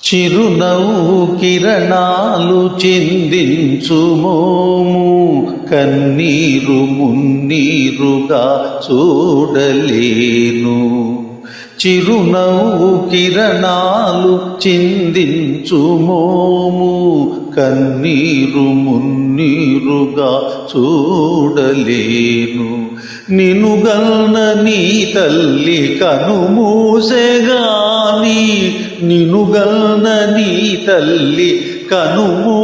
చిరునవ్వు కిరణాలు చిందించు మోము కన్నీరు మున్నీరుగా చూడలేను. చిరునవ్వు కిరణాలు చిందించు మోము కన్నీరు మున్నీరుగా చూడలేను. నినుగన్న నీ తల్లి కనుమూసెగాని, నినుగన్న నీ తల్లి కనుమూసెగాని,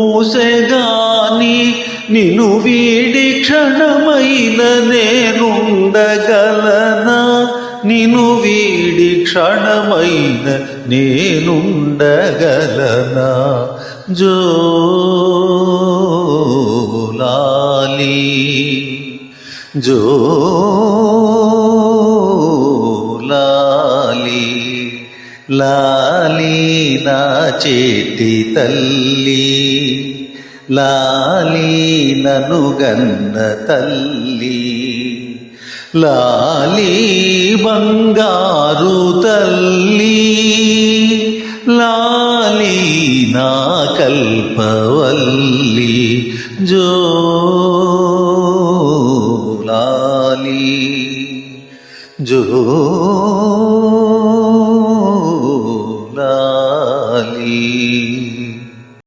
నిను వీడి క్షణమైన నేనుండగలనా, నిను వీడి క్షణమైన నేనుండగలనా. జోలాలి జోలాలి లాలి నా చేటి తల్లి, లాలి నను గన్న తల్లి, లాలి బంగారు తల్లి, లాలి నా కల్పవల్లి. జోలాలి జో